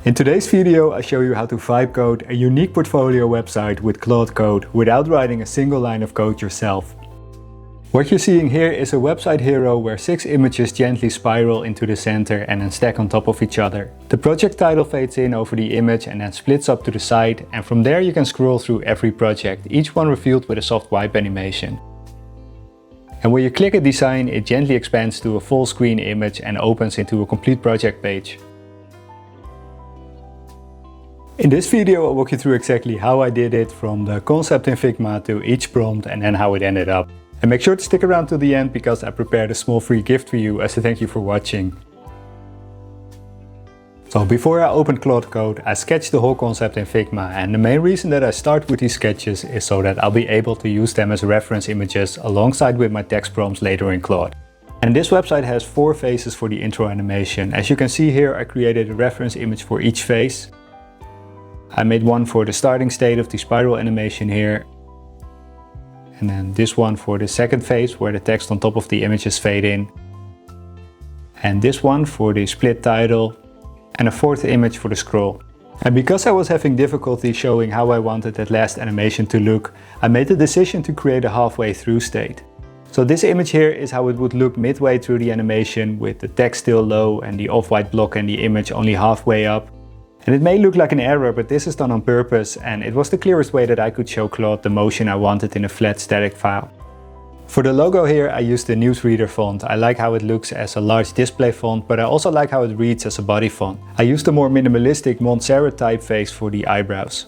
In today's video, I show you how to vibe code a unique portfolio website with Claude code without writing a single line of code yourself. What you're seeing here is a website hero where 6 images gently spiral into the center and then stack on top of each other. The project title fades in over the image and then splits up to the side, and from there you can scroll through every project, each one revealed with a soft wipe animation. And when you click a design, it gently expands to a full screen image and opens into a complete project page. In this video I'll walk you through exactly how I did it, from the concept in Figma to each prompt and then how it ended up. And make sure to stick around to the end because I prepared a small free gift for you as a thank you for watching. So before I opened Claude Code, I sketched the whole concept in Figma, and the main reason that I start with these sketches is so that I'll be able to use them as reference images alongside with my text prompts later in Claude. And this website has 4 phases for the intro animation. As you can see here, I created a reference image for each phase. I made one for the starting state of the spiral animation here. And then this one for the second phase where the text on top of the images fade in. And this one for the split title. And a 4th image for the scroll. And because I was having difficulty showing how I wanted that last animation to look, I made the decision to create a halfway through state. So this image here is how it would look midway through the animation, with the text still low and the off-white block and the image only halfway up. And it may look like an error, but this is done on purpose, and it was the clearest way that I could show Claude the motion I wanted in a flat static file. For the logo here I used the newsreader font. I like how it looks as a large display font, but I also like how it reads as a body font. I used a more minimalistic Montserrat typeface for the eyebrows.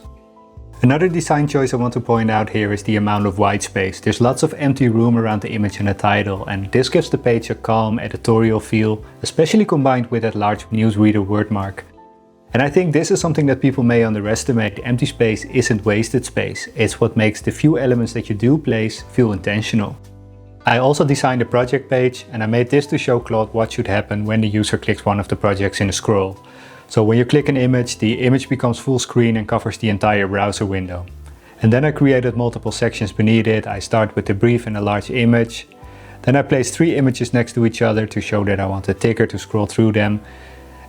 Another design choice I want to point out here is the amount of white space. There's lots of empty room around the image and the title, and this gives the page a calm editorial feel, especially combined with that large newsreader wordmark. And I think this is something that people may underestimate. Empty space isn't wasted space, it's what makes the few elements that you do place feel intentional. I also designed a project page, and I made this to show Claude what should happen when the user clicks one of the projects in a scroll. So when you click an image, the image becomes full screen and covers the entire browser window. And then I created multiple sections beneath it. I start with a brief and a large image. Then I placed 3 images next to each other to show that I want the ticker to scroll through them.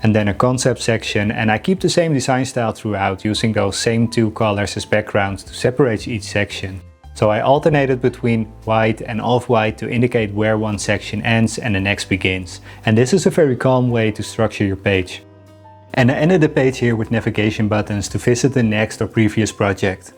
And then a concept section, and I keep the same design style throughout, using those same 2 colors as backgrounds to separate each section. So I alternated between white and off-white to indicate where one section ends and the next begins. And this is a very calm way to structure your page. And I ended the page here with navigation buttons to visit the next or previous project.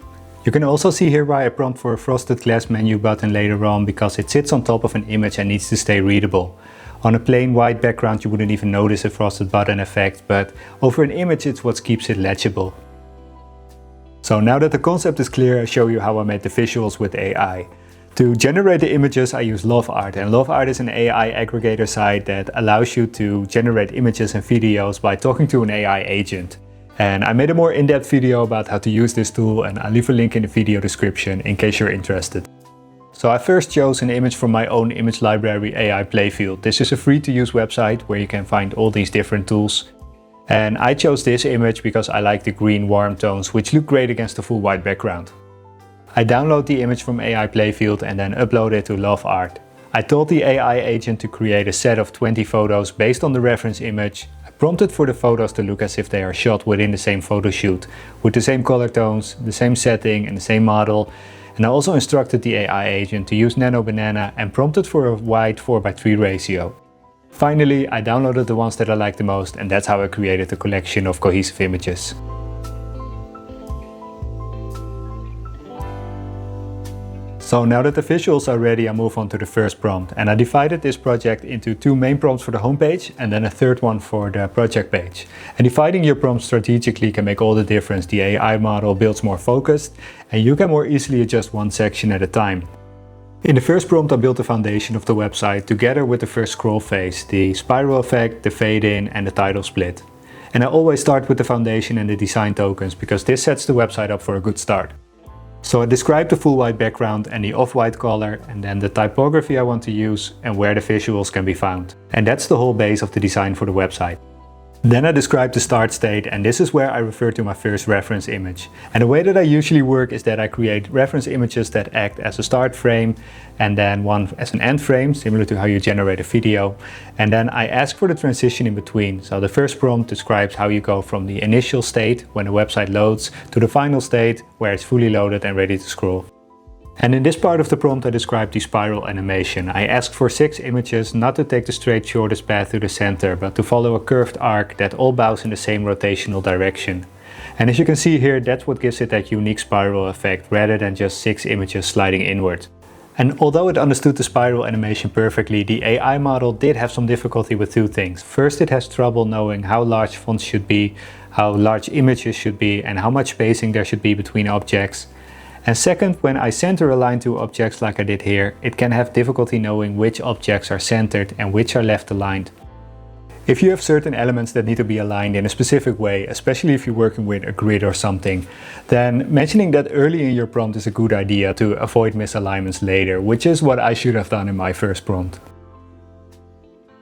You can also see here why I prompt for a frosted glass menu button later on, because it sits on top of an image and needs to stay readable. On a plain white background you wouldn't even notice a frosted button effect, but over an image it's what keeps it legible. So now that the concept is clear, I show you how I made the visuals with AI. To generate the images I use LoveArt, and LoveArt is an AI aggregator site that allows you to generate images and videos by talking to an AI agent. And I made a more in-depth video about how to use this tool, and I'll leave a link in the video description in case you're interested. So I first chose an image from my own image library AI Playfield. This is a free to use website where you can find all these different tools. And I chose this image because I like the green warm tones, which look great against the full white background. I download the image from AI Playfield and then upload it to LoveArt. I told the AI agent to create a set of 20 photos based on the reference image. I prompted for the photos to look as if they are shot within the same photo shoot, with the same color tones, the same setting and the same model. And I also instructed the AI agent to use Nano Banana and prompted for a wide 4:3 ratio. Finally, I downloaded the ones that I liked the most, and that's how I created a collection of cohesive images. So now that the visuals are ready, I move on to the first prompt, and I divided this project into 2 main prompts for the homepage and then a 3rd one for the project page. And dividing your prompts strategically can make all the difference. The AI model builds more focused, and you can more easily adjust one section at a time. In the first prompt I built the foundation of the website together with the first scroll phase, the spiral effect, the fade in and the title split. And I always start with the foundation and the design tokens because this sets the website up for a good start. So I describe the full white background and the off-white color, and then the typography I want to use and where the visuals can be found. And that's the whole base of the design for the website. Then I describe the start state, and this is where I refer to my first reference image. And the way that I usually work is that I create reference images that act as a start frame and then one as an end frame, similar to how you generate a video. And then I ask for the transition in between. So the first prompt describes how you go from the initial state when the website loads to the final state where it's fully loaded and ready to scroll. And in this part of the prompt I describe the spiral animation. I ask for 6 images not to take the straight shortest path to the center, but to follow a curved arc that all bows in the same rotational direction. And as you can see here, that's what gives it that unique spiral effect rather than just 6 images sliding inward. And although it understood the spiral animation perfectly, the AI model did have some difficulty with 2 things. First, it has trouble knowing how large fonts should be, how large images should be, and how much spacing there should be between objects. And second, when I center align 2 objects like I did here, it can have difficulty knowing which objects are centered and which are left aligned. If you have certain elements that need to be aligned in a specific way, especially if you're working with a grid or something, then mentioning that early in your prompt is a good idea to avoid misalignments later, which is what I should have done in my first prompt.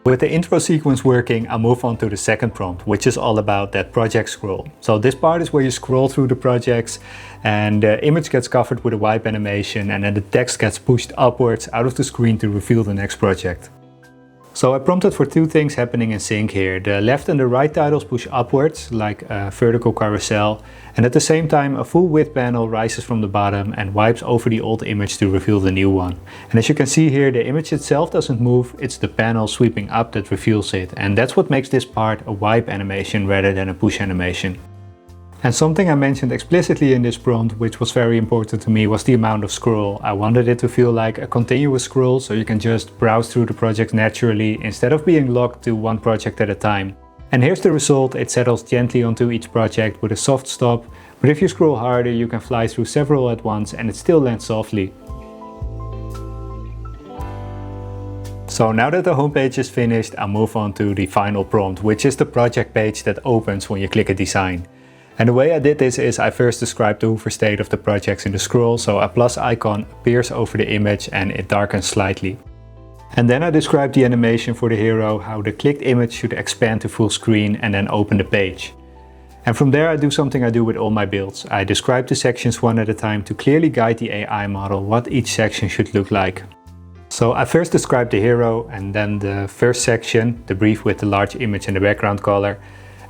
With the intro sequence working, I'll move on to the second prompt, which is all about that project scroll. So this part is where you scroll through the projects and the image gets covered with a wipe animation and then the text gets pushed upwards out of the screen to reveal the next project. So I prompted for 2 things happening in sync here. The left and the right titles push upwards, like a vertical carousel, and at the same time a full width panel rises from the bottom and wipes over the old image to reveal the new one. And as you can see here, the image itself doesn't move, it's the panel sweeping up that reveals it. And that's what makes this part a wipe animation rather than a push animation. And something I mentioned explicitly in this prompt, which was very important to me, was the amount of scroll. I wanted it to feel like a continuous scroll, so you can just browse through the project naturally instead of being locked to one project at a time. And here's the result. It settles gently onto each project with a soft stop, but if you scroll harder you can fly through several at once and it still lands softly. So now that the homepage is finished, I'll move on to the final prompt, which is the project page that opens when you click a design. And the way I did this is I first described the hover state of the projects in the scroll, so a plus icon appears over the image and it darkens slightly. And then I described the animation for the hero, how the clicked image should expand to full screen and then open the page. And from there I do something I do with all my builds. I describe the sections one at a time to clearly guide the AI model what each section should look like. So I first described the hero and then the first section, the brief with the large image and the background color,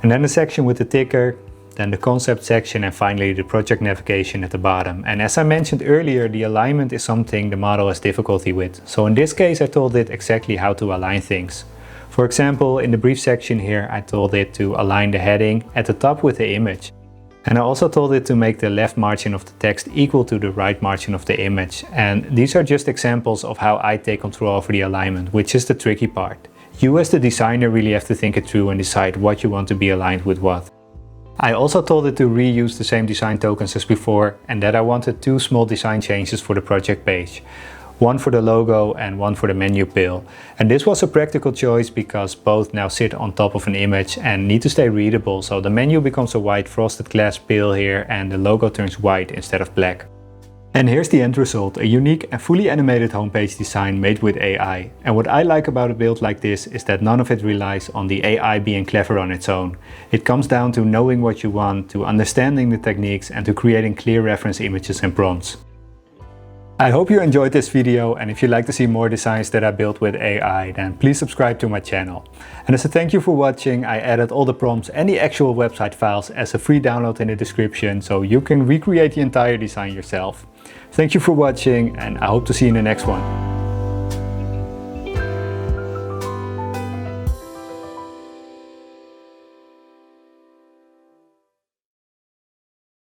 and then the section with the ticker, then the concept section, and finally the project navigation at the bottom. And as I mentioned earlier, the alignment is something the model has difficulty with. So in this case I told it exactly how to align things. For example, in the brief section here I told it to align the heading at the top with the image. And I also told it to make the left margin of the text equal to the right margin of the image. And these are just examples of how I take control over the alignment, which is the tricky part. You as the designer really have to think it through and decide what you want to be aligned with what. I also told it to reuse the same design tokens as before and that I wanted 2 small design changes for the project page. One for the logo and one for the menu pill. And this was a practical choice because both now sit on top of an image and need to stay readable, so the menu becomes a white frosted glass pill here and the logo turns white instead of black. And here's the end result, a unique and fully animated homepage design made with AI. And what I like about a build like this is that none of it relies on the AI being clever on its own. It comes down to knowing what you want, to understanding the techniques and to creating clear reference images and prompts. I hope you enjoyed this video, and if you'd like to see more designs that I built with AI, then please subscribe to my channel. And as a thank you for watching, I added all the prompts and the actual website files as a free download in the description, so you can recreate the entire design yourself. Thank you for watching, and I hope to see you in the next one.